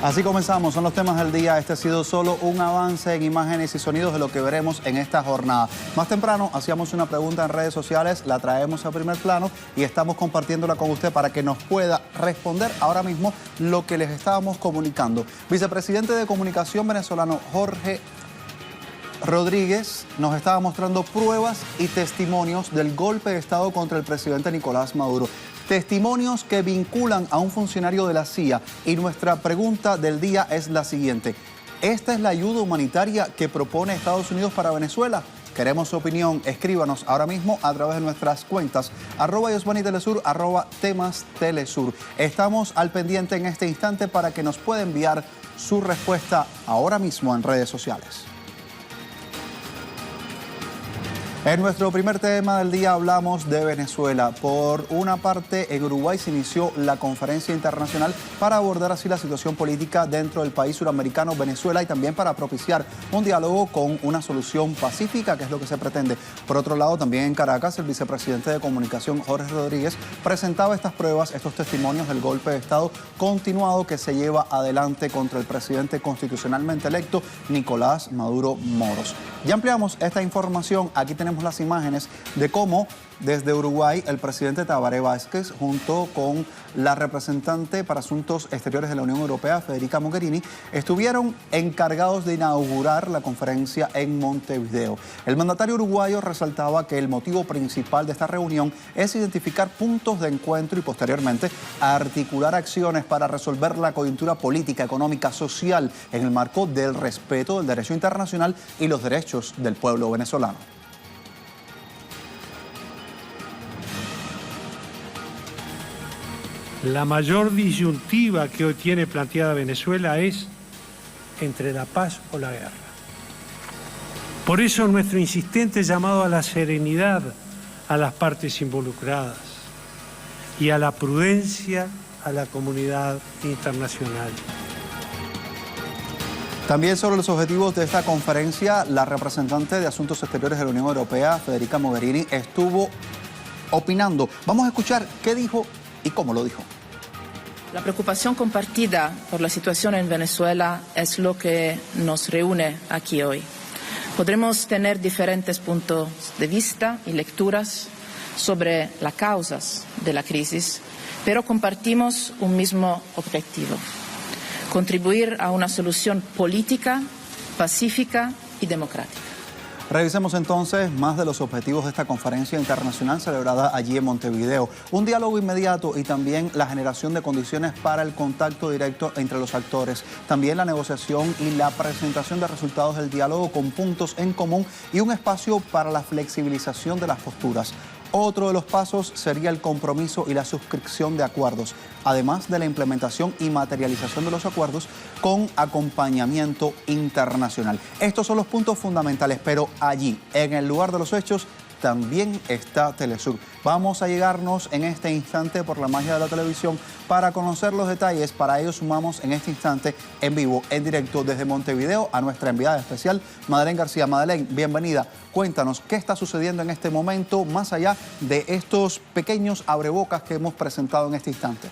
Así comenzamos, son los temas del día. Este ha sido solo un avance en imágenes y sonidos de lo que veremos en esta jornada. Más temprano hacíamos una pregunta en redes sociales, la traemos a primer plano y estamos compartiéndola con usted para que nos pueda responder ahora mismo lo que les estábamos comunicando. Vicepresidente de Comunicación venezolano Jorge Rodríguez nos estaba mostrando pruebas y testimonios del golpe de Estado contra el presidente Nicolás Maduro. Testimonios que vinculan a un funcionario de la CIA. Y nuestra pregunta del día es la siguiente. ¿Esta es la ayuda humanitaria que propone Estados Unidos para Venezuela? Queremos su opinión. Escríbanos ahora mismo a través de nuestras cuentas @YosvaniTelesur, @temastelesur. Estamos al pendiente en este instante para que nos pueda enviar su respuesta ahora mismo en redes sociales. En nuestro primer tema del día hablamos de Venezuela. Por una parte, en Uruguay se inició la conferencia internacional para abordar así la situación política dentro del país suramericano Venezuela y también para propiciar un diálogo con una solución pacífica, que es lo que se pretende. Por otro lado, también en Caracas, el vicepresidente de Comunicación, Jorge Rodríguez, presentaba estas pruebas, estos testimonios del golpe de Estado continuado que se lleva adelante contra el presidente constitucionalmente electo, Nicolás Maduro Moros. Ya ampliamos esta información. Aquí tenemos las imágenes de cómo desde Uruguay el presidente Tabaré Vázquez junto con la representante para Asuntos Exteriores de la Unión Europea, Federica Mogherini, estuvieron encargados de inaugurar la conferencia en Montevideo. El mandatario uruguayo resaltaba que el motivo principal de esta reunión es identificar puntos de encuentro y posteriormente articular acciones para resolver la coyuntura política, económica, social en el marco del respeto del derecho internacional y los derechos del pueblo venezolano. La mayor disyuntiva que hoy tiene planteada Venezuela es entre la paz o la guerra. Por eso nuestro insistente llamado a la serenidad a las partes involucradas y a la prudencia a la comunidad internacional. También sobre los objetivos de esta conferencia, la representante de Asuntos Exteriores de la Unión Europea, Federica Mogherini, estuvo opinando. Vamos a escuchar qué dijo y cómo lo dijo. La preocupación compartida por la situación en Venezuela es lo que nos reúne aquí hoy. Podremos tener diferentes puntos de vista y lecturas sobre las causas de la crisis, pero compartimos un mismo objetivo: contribuir a una solución política, pacífica y democrática. Revisemos entonces más de los objetivos de esta conferencia internacional celebrada allí en Montevideo. Un diálogo inmediato y también la generación de condiciones para el contacto directo entre los actores. También la negociación y la presentación de resultados del diálogo con puntos en común y un espacio para la flexibilización de las posturas. Otro de los pasos sería el compromiso y la suscripción de acuerdos, además de la implementación y materialización de los acuerdos con acompañamiento internacional. Estos son los puntos fundamentales, pero allí, en el lugar de los hechos, también está Telesur. Vamos a llegarnos en este instante por la magia de la televisión para conocer los detalles. Para ello sumamos en este instante en vivo, en directo desde Montevideo a nuestra enviada especial, Madeleine García. Madeleine, bienvenida. Cuéntanos qué está sucediendo en este momento, más allá de estos pequeños abrebocas que hemos presentado en este instante.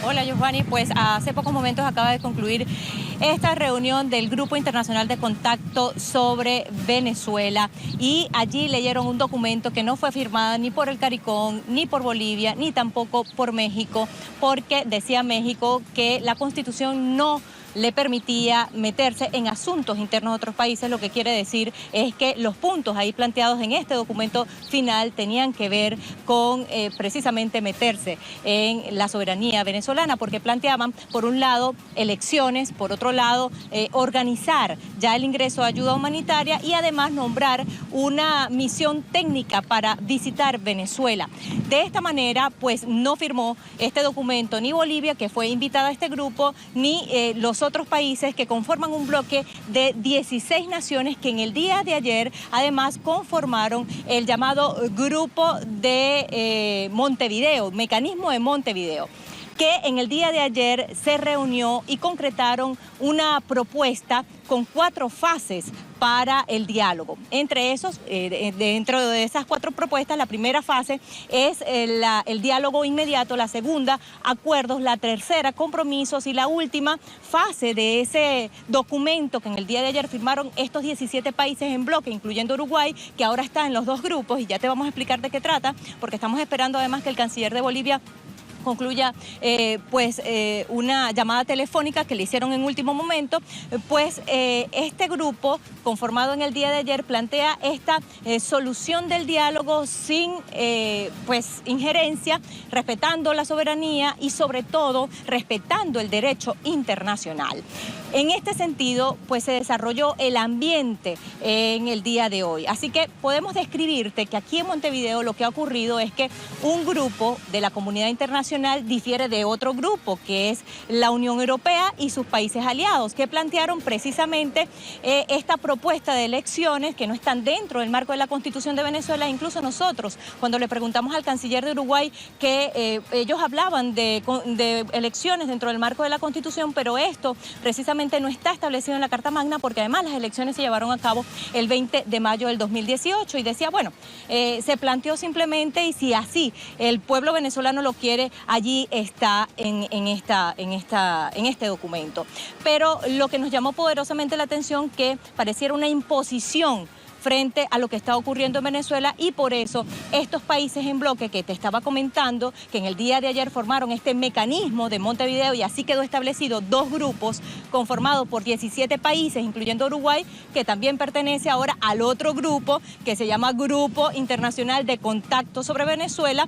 Hola, Giovanni. Pues hace pocos momentos acaba de concluir esta reunión del Grupo Internacional de Contacto sobre Venezuela y allí leyeron un documento que no fue firmado ni por el CARICOM, ni por Bolivia, ni tampoco por México, porque decía México que la Constitución no le permitía meterse en asuntos internos de otros países. Lo que quiere decir es que los puntos ahí planteados en este documento final tenían que ver con precisamente meterse en la soberanía venezolana, porque planteaban, por un lado, elecciones, por otro lado, organizar ya el ingreso de ayuda humanitaria y además nombrar una misión técnica para visitar Venezuela. De esta manera, pues no firmó este documento ni Bolivia, que fue invitada a este grupo, ni los otros países que conforman un bloque de 16 naciones que en el día de ayer además conformaron el llamado Grupo de Montevideo, Mecanismo de Montevideo, que en el día de ayer se reunió y concretaron una propuesta con 4 fases para el diálogo. Entre esos, dentro de esas 4 propuestas, la primera fase es el diálogo inmediato, la segunda, acuerdos, la tercera, compromisos, y la última fase de ese documento que en el día de ayer firmaron estos 17 países en bloque, incluyendo Uruguay, que ahora está en los 2 grupos, y ya te vamos a explicar de qué trata, porque estamos esperando además que el canciller de Bolivia concluya una llamada telefónica que le hicieron en último momento. Este grupo, conformado en el día de ayer, plantea esta solución del diálogo sin injerencia, respetando la soberanía y sobre todo respetando el derecho internacional. En este sentido, se desarrolló el ambiente en el día de hoy. Así que podemos describirte que aquí en Montevideo lo que ha ocurrido es que un grupo de la comunidad internacional difiere de otro grupo, que es la Unión Europea y sus países aliados, que plantearon precisamente esta propuesta de elecciones que no están dentro del marco de la Constitución de Venezuela. Incluso nosotros, cuando le preguntamos al canciller de Uruguay que ellos hablaban de elecciones dentro del marco de la Constitución, pero esto precisamente no está establecido en la Carta Magna, porque además las elecciones se llevaron a cabo el 20 de mayo del 2018 y decía, se planteó simplemente, y si así el pueblo venezolano lo quiere, allí está en este documento. Pero lo que nos llamó poderosamente la atención, que pareciera una imposición frente a lo que está ocurriendo en Venezuela, y por eso estos países en bloque que te estaba comentando, que en el día de ayer formaron este mecanismo de Montevideo, y así quedó establecido 2 grupos conformados por 17 países, incluyendo Uruguay, que también pertenece ahora al otro grupo que se llama Grupo Internacional de Contacto sobre Venezuela,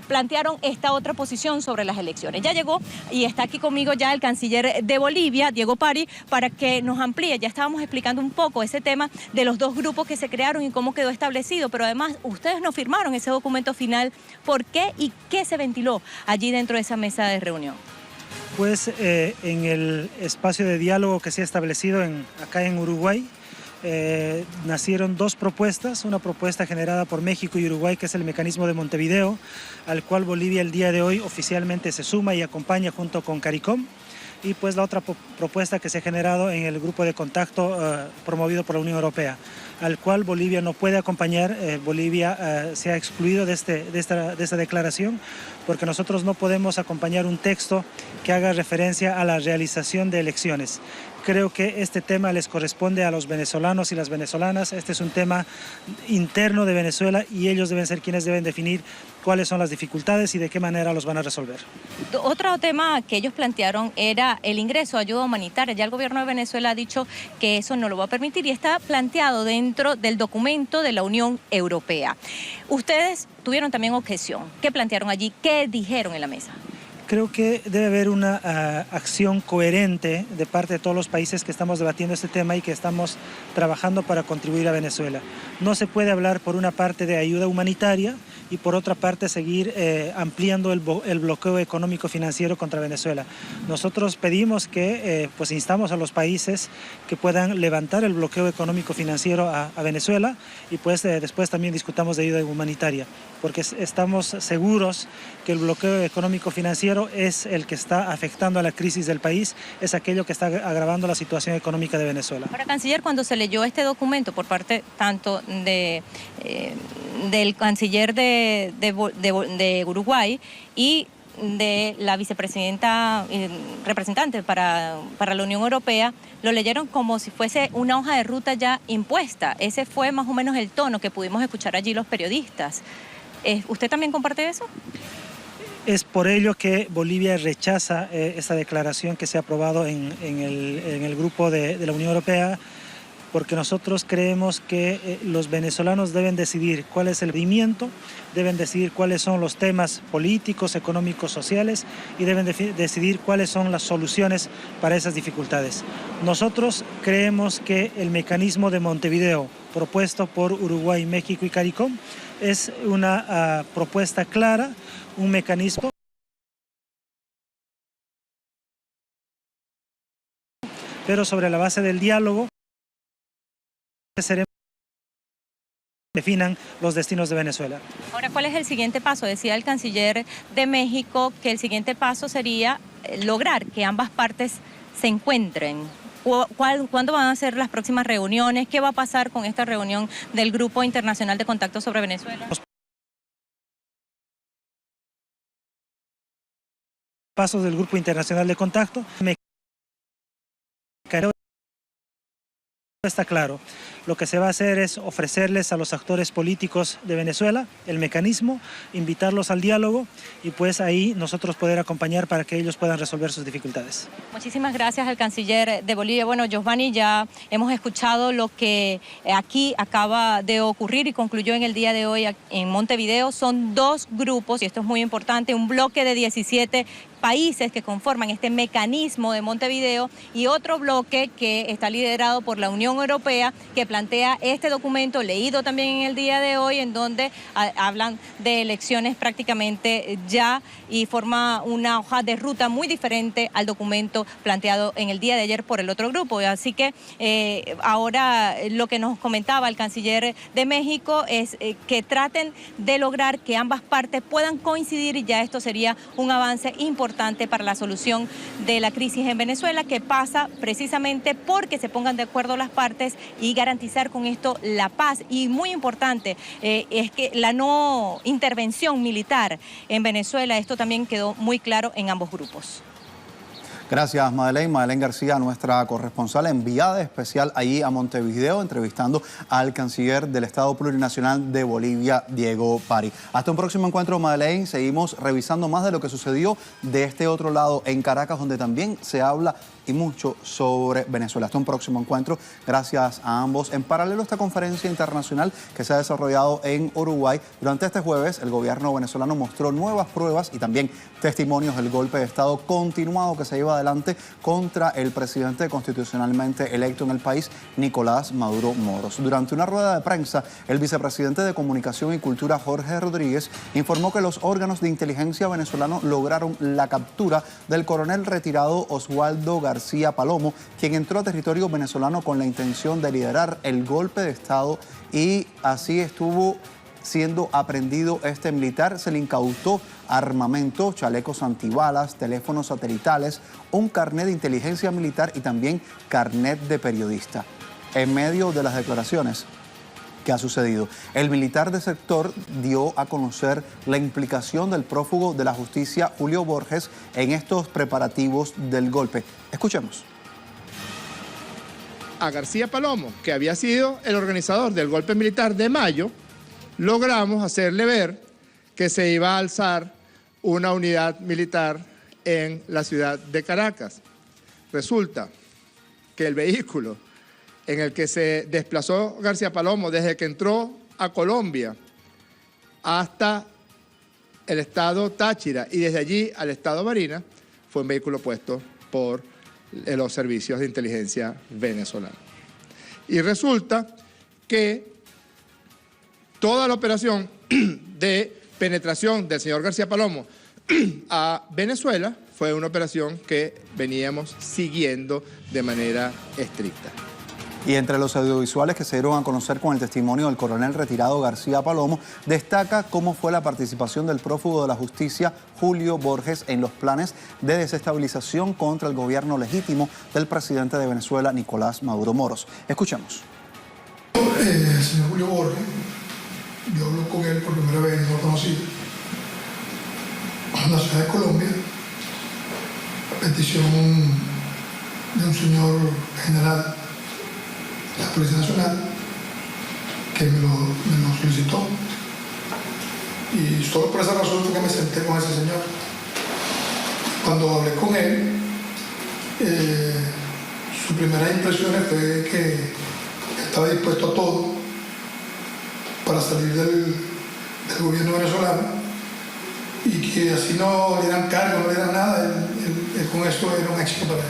plantearon esta otra posición sobre las elecciones. Ya llegó y está aquí conmigo ya el canciller de Bolivia, Diego Pari, para que nos amplíe. Ya estábamos explicando un poco ese tema de los 2 grupos que se crearon y cómo quedó establecido, pero además ustedes no firmaron ese documento final. ¿Por qué y qué se ventiló allí dentro de esa mesa de reunión? En el espacio de diálogo que se ha establecido acá en Uruguay, nacieron 2 propuestas, una propuesta generada por México y Uruguay, que es el mecanismo de Montevideo, al cual Bolivia el día de hoy oficialmente se suma y acompaña junto con CARICOM, y la otra propuesta que se ha generado en el grupo de contacto promovido por la Unión Europea, al cual Bolivia no puede acompañar. Bolivia se ha excluido de esta declaración, porque nosotros no podemos acompañar un texto que haga referencia a la realización de elecciones. Creo que este tema les corresponde a los venezolanos y las venezolanas. Este es un tema interno de Venezuela y ellos deben ser quienes deben definir cuáles son las dificultades y de qué manera los van a resolver. Otro tema que ellos plantearon era el ingreso a ayuda humanitaria. Ya el gobierno de Venezuela ha dicho que eso no lo va a permitir y está planteado dentro del documento de la Unión Europea. Ustedes tuvieron también objeción. ¿Qué plantearon allí? ¿Qué dijeron en la mesa? Creo que debe haber una acción coherente de parte de todos los países que estamos debatiendo este tema y que estamos trabajando para contribuir a Venezuela. No se puede hablar por una parte de ayuda humanitaria y por otra parte seguir ampliando el bloqueo económico financiero contra Venezuela. Nosotros pedimos que, instamos a los países que puedan levantar el bloqueo económico financiero a Venezuela y después también discutamos de ayuda humanitaria, porque estamos seguros que el bloqueo económico financiero es el que está afectando a la crisis del país, es aquello que está agravando la situación económica de Venezuela. Ahora, canciller, cuando se leyó este documento por parte tanto del canciller de Uruguay y de la vicepresidenta representante para la Unión Europea, lo leyeron como si fuese una hoja de ruta ya impuesta. Ese fue más o menos el tono que pudimos escuchar allí los periodistas. ¿Usted también comparte eso? Es por ello que Bolivia rechaza esta declaración que se ha aprobado en el grupo de la Unión Europea, porque nosotros creemos que los venezolanos deben decidir cuál es el rendimiento, deben decidir cuáles son los temas políticos, económicos, sociales y deben decidir cuáles son las soluciones para esas dificultades. Nosotros creemos que el mecanismo de Montevideo propuesto por Uruguay, México y CARICOM es una propuesta clara, un mecanismo pero sobre la base del diálogo definan los destinos de Venezuela. Ahora, ¿cuál es el siguiente paso? Decía el canciller de México que el siguiente paso sería lograr que ambas partes se encuentren ¿Cuándo van a ser las próximas reuniones? ¿Qué va a pasar con esta reunión del Grupo Internacional de Contacto sobre Venezuela? Pasos del Grupo Internacional de Contacto. Está claro, lo que se va a hacer es ofrecerles a los actores políticos de Venezuela el mecanismo, invitarlos al diálogo y pues ahí nosotros poder acompañar para que ellos puedan resolver sus dificultades. Muchísimas gracias al canciller de Bolivia. Bueno, Giovanni, ya hemos escuchado lo que aquí acaba de ocurrir y concluyó en el día de hoy en Montevideo. Son dos grupos, y esto es muy importante, un bloque de 17 países que conforman este mecanismo de Montevideo y otro bloque que está liderado por la Unión Europea, que plantea este documento leído también en el día de hoy, en donde hablan de elecciones prácticamente ya y forma una hoja de ruta muy diferente al documento planteado en el día de ayer por el otro grupo. Así que ahora lo que nos comentaba el canciller de México es que traten de lograr que ambas partes puedan coincidir y ya esto sería un avance importante para la solución de la crisis en Venezuela, que pasa precisamente porque se pongan de acuerdo las partes y garantizar con esto la paz. Y muy importante es que la no intervención militar en Venezuela, esto también quedó muy claro en ambos grupos. Gracias, Madeleine. Madeleine García, nuestra corresponsal enviada especial allí a Montevideo, entrevistando al canciller del Estado Plurinacional de Bolivia, Diego Pari. Hasta un próximo encuentro, Madeleine. Seguimos revisando más de lo que sucedió de este otro lado en Caracas, donde también se habla y mucho sobre Venezuela. Hasta un próximo encuentro. Gracias a ambos. En paralelo a esta conferencia internacional que se ha desarrollado en Uruguay, durante este jueves el gobierno venezolano mostró nuevas pruebas y también testimonios del golpe de Estado continuado que se lleva adelante contra el presidente constitucionalmente electo en el país, Nicolás Maduro Moros. Durante una rueda de prensa, el vicepresidente de Comunicación y Cultura, Jorge Rodríguez, informó que los órganos de inteligencia venezolanos lograron la captura del coronel retirado Oswaldo García Palomo, quien entró a territorio venezolano con la intención de liderar el golpe de Estado, y así estuvo siendo aprendido este militar. Se le incautó armamento, chalecos antibalas, teléfonos satelitales, un carnet de inteligencia militar y también carnet de periodista. En medio de las declaraciones que ha sucedido, el militar de sector dio a conocer la implicación del prófugo de la justicia Julio Borges en estos preparativos del golpe. Escuchemos. A García Palomo, que había sido el organizador del golpe militar de mayo, logramos hacerle ver que se iba a alzar una unidad militar en la ciudad de Caracas. Resulta que el vehículo en el que se desplazó García Palomo desde que entró a Colombia hasta el estado Táchira y desde allí al estado Barinas fue un vehículo puesto por los servicios de inteligencia venezolanos. Y resulta que toda la operación de penetración del señor García Palomo a Venezuela fue una operación que veníamos siguiendo de manera estricta. Y entre los audiovisuales que se dieron a conocer con el testimonio del coronel retirado García Palomo, destaca cómo fue la participación del prófugo de la justicia Julio Borges en los planes de desestabilización contra el gobierno legítimo del presidente de Venezuela, Nicolás Maduro Moros. Escuchemos. El señor Julio Borges, yo hablo con él por primera vez, no lo conocí, en la ciudad de Colombia, a petición de un señor general de la Policía Nacional que me lo solicitó, y solo por esa razón fue que me senté con ese señor. Cuando hablé con él, su primera impresión fue que estaba dispuesto a todo para salir del gobierno venezolano, y que así no le dieran cargo, no le dieran nada, él con esto era un éxito para él.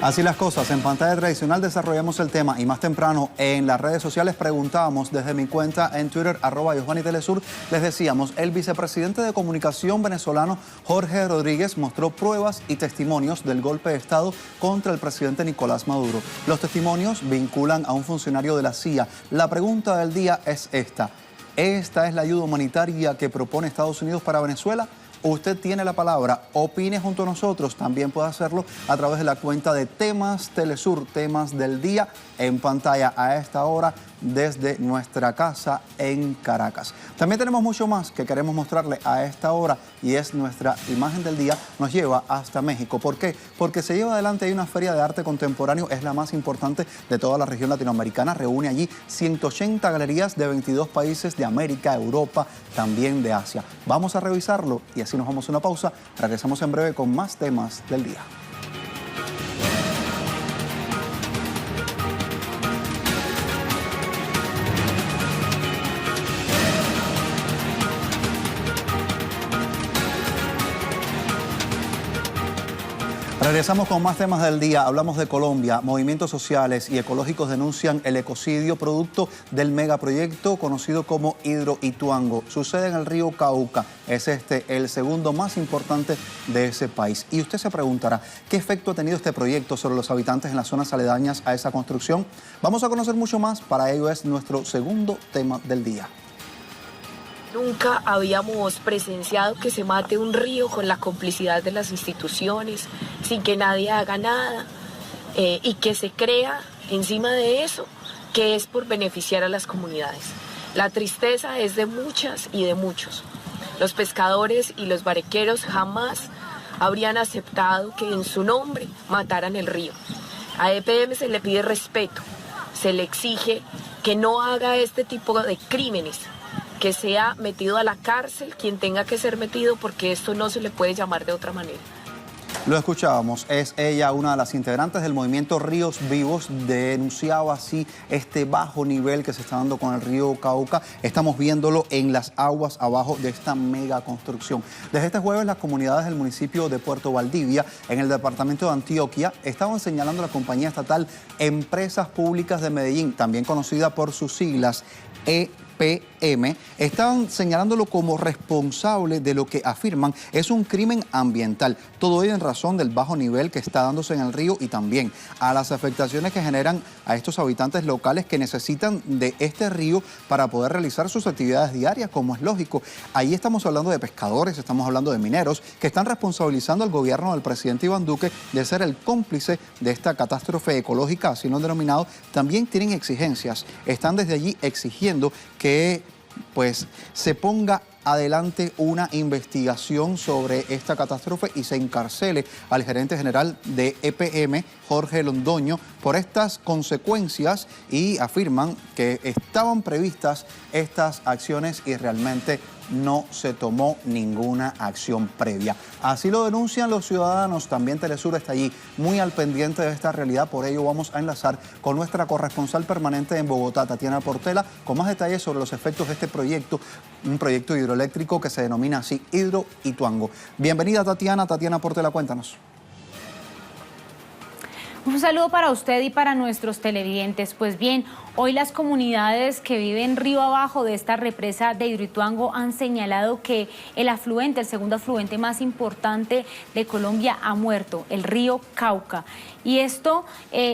Así las cosas, en Pantalla Tradicional desarrollamos el tema, y más temprano en las redes sociales preguntábamos desde mi cuenta en Twitter, @YohaniTelesur, les decíamos, el vicepresidente de Comunicación venezolano Jorge Rodríguez mostró pruebas y testimonios del golpe de Estado contra el presidente Nicolás Maduro. Los testimonios vinculan a un funcionario de la CIA. La pregunta del día es esta: ¿Esta es la ayuda humanitaria que propone Estados Unidos para Venezuela? Usted tiene la palabra, opine junto a nosotros, también puede hacerlo a través de la cuenta de Temas Telesur, Temas del Día, en pantalla a esta hora desde nuestra casa en Caracas. También tenemos mucho más que queremos mostrarle a esta hora y es nuestra imagen del día, nos lleva hasta México. ¿Por qué? Porque se lleva adelante ahí una feria de arte contemporáneo, es la más importante de toda la región latinoamericana, reúne allí 180 galerías de 22 países de América, Europa, también de Asia. Vamos a revisarlo y así nos vamos a una pausa, regresamos en breve con más temas del día. Regresamos con más temas del día. Hablamos de Colombia. Movimientos sociales y ecológicos denuncian el ecocidio producto del megaproyecto conocido como Hidroituango. Sucede en el río Cauca. Es el segundo más importante de ese país. Y usted se preguntará, ¿qué efecto ha tenido este proyecto sobre los habitantes en las zonas aledañas a esa construcción? Vamos a conocer mucho más. Para ello es nuestro segundo tema del día. Nunca habíamos presenciado que se mate un río con la complicidad de las instituciones, sin que nadie haga nada, y que se crea encima de eso que es por beneficiar a las comunidades. La tristeza es de muchas y de muchos. Los pescadores y los barequeros jamás habrían aceptado que en su nombre mataran el río. A EPM se le pide respeto, se le exige que no haga este tipo de crímenes, que sea metido a la cárcel quien tenga que ser metido, porque esto no se le puede llamar de otra manera. Lo escuchábamos, es ella una de las integrantes del movimiento Ríos Vivos, denunciaba así este bajo nivel que se está dando con el río Cauca. Estamos viéndolo en las aguas abajo de esta mega construcción. Desde este jueves las comunidades del municipio de Puerto Valdivia, en el departamento de Antioquia, estaban señalando a la compañía estatal Empresas Públicas de Medellín, también conocida por sus siglas EPM, estaban señalándolo como responsable de lo que afirman es un crimen ambiental. Todo ello en razón del bajo nivel que está dándose en el río y también a las afectaciones que generan a estos habitantes locales que necesitan de este río para poder realizar sus actividades diarias, como es lógico. Ahí estamos hablando de pescadores, estamos hablando de mineros que están responsabilizando al gobierno del presidente Iván Duque de ser el cómplice de esta catástrofe ecológica, así lo han denominado. También tienen exigencias, están desde allí exigiendo que pues se ponga adelante una investigación sobre esta catástrofe y se encarcele al gerente general de EPM, Jorge Londoño, por estas consecuencias, y afirman que estaban previstas estas acciones y realmente no se tomó ninguna acción previa. Así lo denuncian los ciudadanos. También Telesur está allí muy al pendiente de esta realidad. Por ello vamos a enlazar con nuestra corresponsal permanente en Bogotá, Tatiana Portela, con más detalles sobre los efectos de este proyecto, un proyecto hidroeléctrico que se denomina así Hidroituango. Bienvenida Tatiana Portela, cuéntanos. Un saludo para usted y para nuestros televidentes. Pues bien, hoy las comunidades que viven río abajo de esta represa de Hidroituango han señalado que el afluente, el segundo afluente más importante de Colombia, ha muerto, el río Cauca. Y esto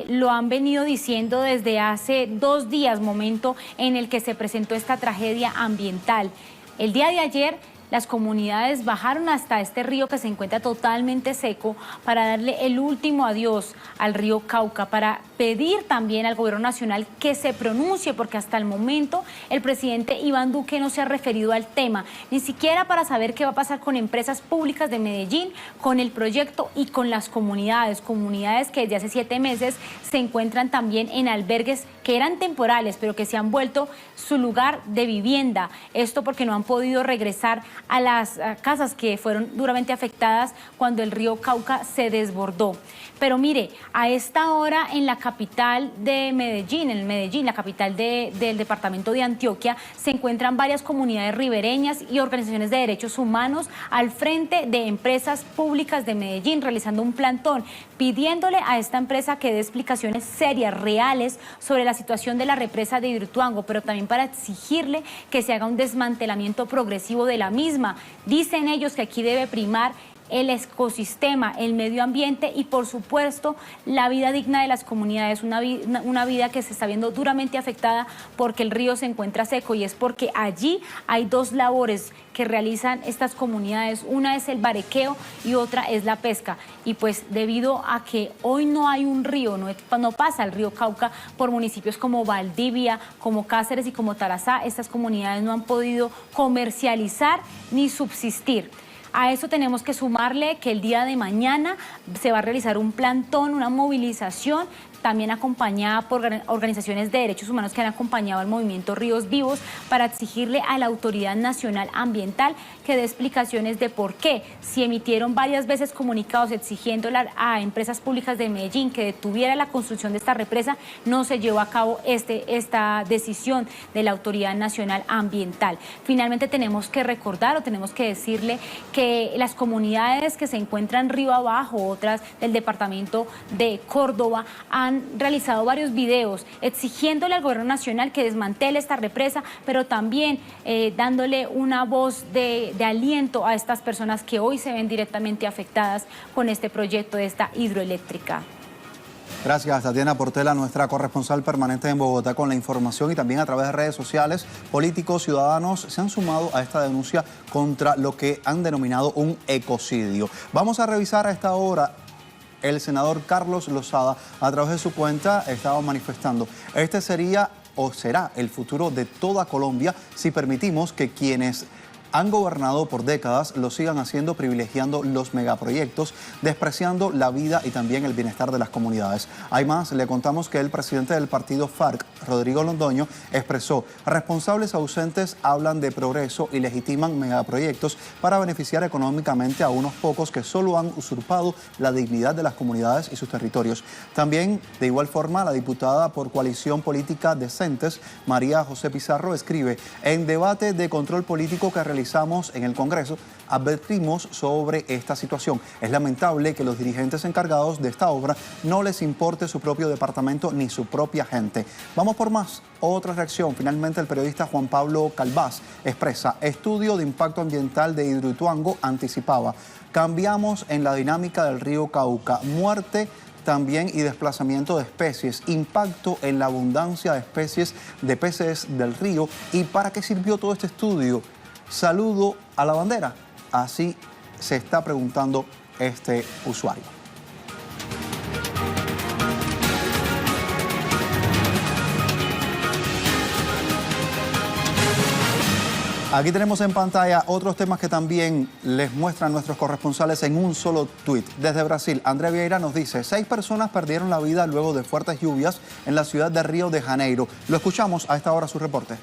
lo han venido diciendo desde hace 2 días, momento en el que se presentó esta tragedia ambiental. El día de ayer, las comunidades bajaron hasta este río que se encuentra totalmente seco para darle el último adiós al río Cauca, para pedir también al gobierno nacional que se pronuncie, porque hasta el momento el presidente Iván Duque no se ha referido al tema, ni siquiera para saber qué va a pasar con Empresas Públicas de Medellín, con el proyecto y con las comunidades que desde hace 7 meses se encuentran también en albergues que eran temporales, pero que se han vuelto su lugar de vivienda. Esto porque no han podido regresar a las casas que fueron duramente afectadas cuando el río Cauca se desbordó. Pero mire, a esta hora en la capital de Medellín, la capital del departamento de Antioquia, se encuentran varias comunidades ribereñas y organizaciones de derechos humanos al frente de Empresas Públicas de Medellín, realizando un plantón, pidiéndole a esta empresa que dé explicaciones serias, reales, sobre la situación de la represa de Hidroituango, pero también para exigirle que se haga un desmantelamiento progresivo de la misma. Dicen ellos que aquí debe primar el ecosistema, el medio ambiente y por supuesto la vida digna de las comunidades, una vida que se está viendo duramente afectada porque el río se encuentra seco, y es porque allí hay dos labores que realizan estas comunidades, una es el barequeo y otra es la pesca, y pues debido a que hoy no hay un río, no pasa el río Cauca por municipios como Valdivia, como Cáceres y como Tarazá, estas comunidades no han podido comercializar ni subsistir. A eso tenemos que sumarle que el día de mañana se va a realizar un plantón, una movilización, también acompañada por organizaciones de derechos humanos que han acompañado al movimiento Ríos Vivos, para exigirle a la Autoridad Nacional Ambiental que dé explicaciones de por qué, si emitieron varias veces comunicados exigiéndole a empresas públicas de Medellín que detuviera la construcción de esta represa, no se llevó a cabo esta decisión de la Autoridad Nacional Ambiental. Finalmente tenemos que recordar o tenemos que decirle que las comunidades que se encuentran río abajo, otras del departamento de Córdoba, han realizado varios videos exigiéndole al gobierno nacional que desmantele esta represa, pero también dándole una voz de aliento a estas personas que hoy se ven directamente afectadas con este proyecto de esta hidroeléctrica. Gracias, Tatiana Portela, nuestra corresponsal permanente en Bogotá, con la información, y también a través de redes sociales. Políticos, ciudadanos se han sumado a esta denuncia contra lo que han denominado un ecocidio. Vamos a revisar a esta hora. El senador Carlos Lozada, a través de su cuenta, estaba manifestando: este sería o será el futuro de toda Colombia si permitimos que quienes han gobernado por décadas lo sigan haciendo, privilegiando los megaproyectos, despreciando la vida y también el bienestar de las comunidades. Hay más, le contamos que el presidente del partido FARC, Rodrigo Londoño, expresó: responsables ausentes hablan de progreso y legitiman megaproyectos para beneficiar económicamente a unos pocos que solo han usurpado la dignidad de las comunidades y sus territorios. También, de igual forma, la diputada por Coalición Política Decentes, María José Pizarro, escribe: en debate de control político que realizamos en el Congreso, advertimos sobre esta situación. Es lamentable que los dirigentes encargados de esta obra no les importe su propio departamento ni su propia gente. Vamos por más. Otra reacción. Finalmente, el periodista Juan Pablo Calvás expresa: estudio de impacto ambiental de Hidroituango anticipaba: cambiamos en la dinámica del río Cauca, muerte también y desplazamiento de especies, impacto en la abundancia de especies de peces del río. ¿Y para qué sirvió todo este estudio? Saludo a la bandera. Así se está preguntando este usuario. Aquí tenemos en pantalla otros temas que también les muestran nuestros corresponsales en un solo tuit. Desde Brasil, André Vieira nos dice: 6 personas perdieron la vida luego de fuertes lluvias en la ciudad de Río de Janeiro. Lo escuchamos a esta hora su reporte.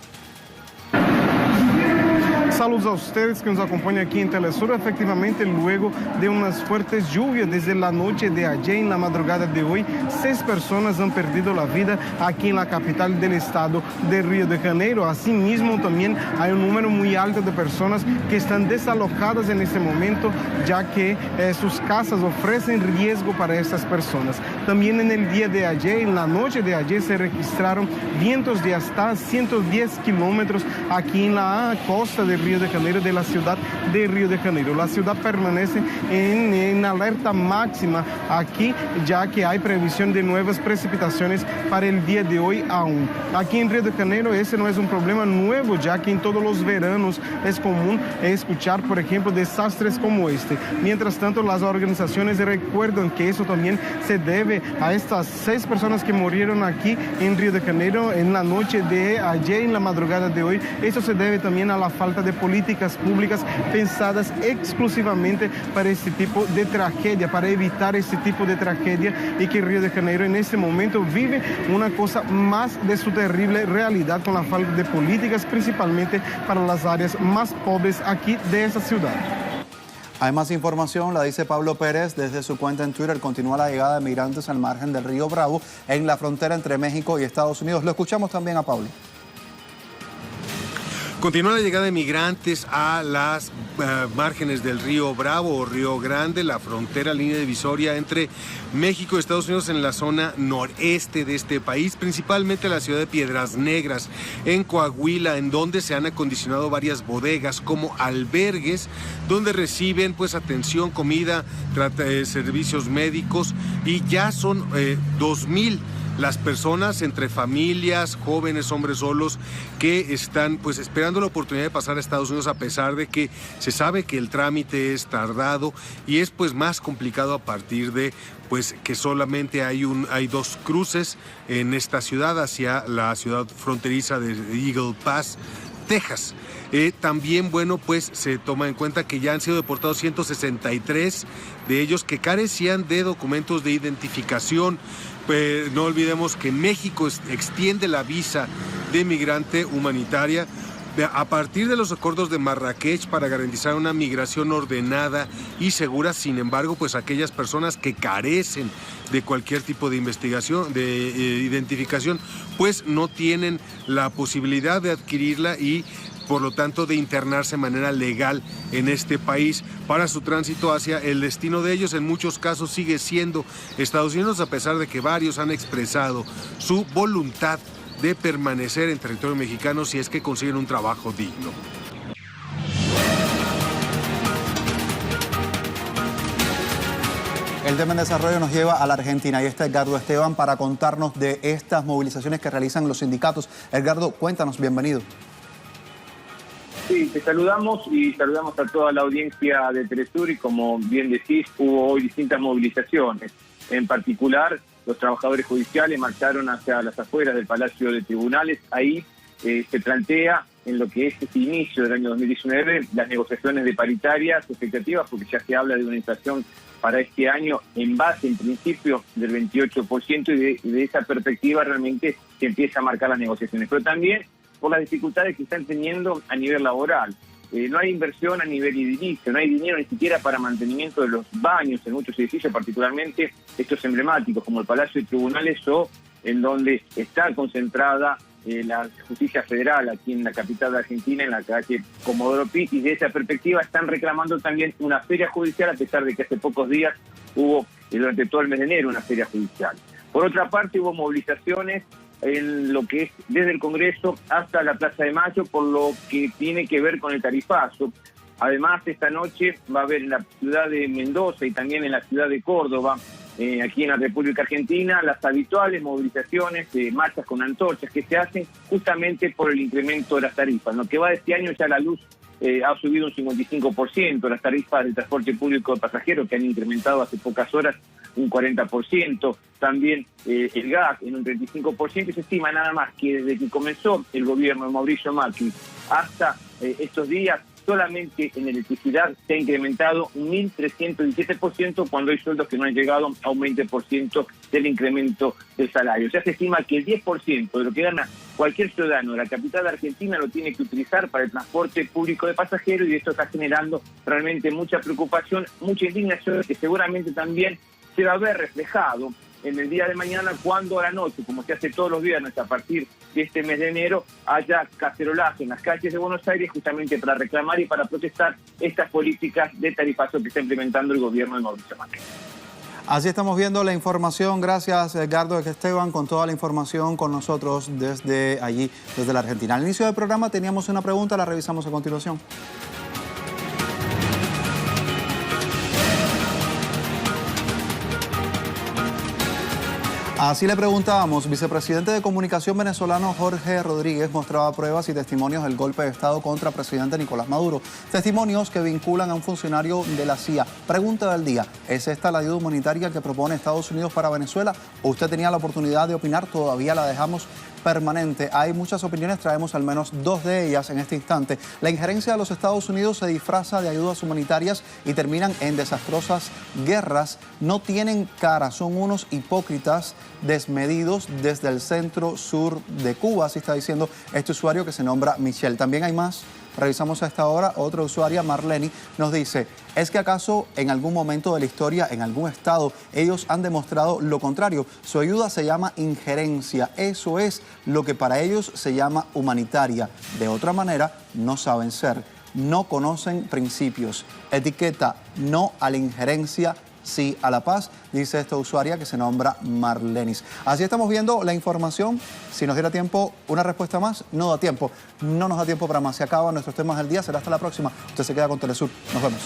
Saludos a ustedes que nos acompañan aquí en Telesur. Efectivamente, luego de unas fuertes lluvias desde la noche de ayer, en la madrugada de hoy, 6 personas han perdido la vida aquí en la capital del estado de Río de Janeiro. Asimismo, también hay un número muy alto de personas que están desalojadas en este momento, ya que sus casas ofrecen riesgo para estas personas. También en el día de ayer, en la noche de ayer, se registraron vientos de hasta 110 kilómetros aquí en la costa de Río de Janeiro, de la ciudad de Río de Janeiro. La ciudad permanece en alerta máxima aquí, ya que hay previsión de nuevas precipitaciones para el día de hoy aún. Aquí en Río de Janeiro ese no es un problema nuevo, ya que en todos los veranos es común escuchar, por ejemplo, desastres como este. Mientras tanto, las organizaciones recuerdan que eso también se debe a estas 6 personas que murieron aquí en Río de Janeiro en la noche de ayer, en la madrugada de hoy. Eso se debe también a la falta de políticas públicas pensadas exclusivamente para este tipo de tragedia, para evitar este tipo de tragedia, y que Río de Janeiro en este momento vive una cosa más de su terrible realidad con la falta de políticas, principalmente para las áreas más pobres aquí de esa ciudad. Hay más información, la dice Pablo Pérez desde su cuenta en Twitter. Continúa la llegada de migrantes al margen del río Bravo en la frontera entre México y Estados Unidos. Lo escuchamos también a Pablo. Continúa la llegada de migrantes a las márgenes del río Bravo o Río Grande, la frontera, línea divisoria entre México y Estados Unidos en la zona noreste de este país, principalmente la ciudad de Piedras Negras, en Coahuila, en donde se han acondicionado varias bodegas como albergues, donde reciben pues atención, comida, servicios médicos, y ya son 2,000 las personas, entre familias, jóvenes, hombres solos, que están pues esperando la oportunidad de pasar a Estados Unidos, a pesar de que se sabe que el trámite es tardado y es pues más complicado a partir de pues que solamente hay 2 cruces en esta ciudad hacia la ciudad fronteriza de Eagle Pass, Texas. También, bueno, pues se toma en cuenta que ya han sido deportados 163 de ellos que carecían de documentos de identificación. No olvidemos que México extiende la visa de migrante humanitaria a partir de los acuerdos de Marrakech para garantizar una migración ordenada y segura. Sin embargo, pues aquellas personas que carecen de cualquier tipo de investigación, de identificación, pues no tienen la posibilidad de adquirirla y por lo tanto de internarse de manera legal en este país para su tránsito hacia el destino de ellos. En muchos casos sigue siendo Estados Unidos, a pesar de que varios han expresado su voluntad de permanecer en territorio mexicano si es que consiguen un trabajo digno. El tema en desarrollo nos lleva a la Argentina y está Edgardo Esteban para contarnos de estas movilizaciones que realizan los sindicatos. Edgardo, cuéntanos, bienvenido. Sí, te saludamos y saludamos a toda la audiencia de Telesur y como bien decís, hubo hoy distintas movilizaciones. En particular, los trabajadores judiciales marcharon hacia las afueras del Palacio de Tribunales. Ahí se plantea en lo que es este inicio del año 2019 las negociaciones de paritarias expectativas, porque ya se habla de una inflación para este año en base, en principio, del 28% y de esa perspectiva realmente se empieza a marcar las negociaciones. Pero también por las dificultades que están teniendo a nivel laboral. No hay inversión a nivel edilicio, no hay dinero ni siquiera para mantenimiento de los baños en muchos edificios, particularmente estos emblemáticos como el Palacio de Tribunales o en donde está concentrada la justicia federal aquí en la capital de Argentina, en la calle Comodoro Pi, y de esa perspectiva están reclamando también una feria judicial, a pesar de que hace pocos días hubo, durante todo el mes de enero, una feria judicial. Por otra parte, hubo movilizaciones en lo que es desde el Congreso hasta la Plaza de Mayo, por lo que tiene que ver con el tarifazo. Además, esta noche va a haber en la ciudad de Mendoza y también en la ciudad de Córdoba, aquí en la República Argentina, las habituales movilizaciones, marchas con antorchas que se hacen justamente por el incremento de las tarifas. En lo que va de este año ya la luz ha subido un 55%, las tarifas del transporte público de pasajeros que han incrementado hace pocas horas un 40%, también el gas en un 35%, y se estima nada más que desde que comenzó el gobierno de Mauricio Macri hasta estos días, solamente en electricidad se ha incrementado un 1.317% cuando hay sueldos que no han llegado a un 20% del incremento del salario. O sea, se estima que el 10% de lo que gana cualquier ciudadano de la capital de Argentina lo tiene que utilizar para el transporte público de pasajeros, y esto está generando realmente mucha preocupación, mucha indignación, que seguramente también se va a ver reflejado en el día de mañana cuando a la noche, como se hace todos los viernes a partir de este mes de enero, haya cacerolazo en las calles de Buenos Aires justamente para reclamar y para protestar estas políticas de tarifazo que está implementando el gobierno de Mauricio Macri. Así estamos viendo la información. Gracias, Edgardo Esteban, con toda la información con nosotros desde allí, desde la Argentina. Al inicio del programa teníamos una pregunta, la revisamos a continuación. Así le preguntábamos, vicepresidente de Comunicación venezolano Jorge Rodríguez mostraba pruebas y testimonios del golpe de Estado contra el presidente Nicolás Maduro. Testimonios que vinculan a un funcionario de la CIA. Pregunta del día, ¿es esta la ayuda humanitaria que propone Estados Unidos para Venezuela? ¿Usted tenía la oportunidad de opinar? Todavía la dejamos permanente. Hay muchas opiniones, traemos al menos dos de ellas en este instante. La injerencia de los Estados Unidos se disfraza de ayudas humanitarias y terminan en desastrosas guerras. No tienen cara, son unos hipócritas desmedidos desde el centro sur de Cuba, así está diciendo este usuario que se nombra Michelle. También hay más Revisamos a esta hora, otra usuaria, Marleni, nos dice, ¿es que acaso en algún momento de la historia, en algún estado, ellos han demostrado lo contrario? Su ayuda se llama injerencia, eso es lo que para ellos se llama humanitaria. De otra manera, no saben ser, no conocen principios. Etiqueta no a la injerencia, sí a la paz, dice esta usuaria que se nombra Marlenis. Así estamos viendo la información. Si nos diera tiempo, una respuesta más, no da tiempo. No nos da tiempo para más. Se acaban nuestros temas del día. Será hasta la próxima. Usted se queda con Telesur. Nos vemos.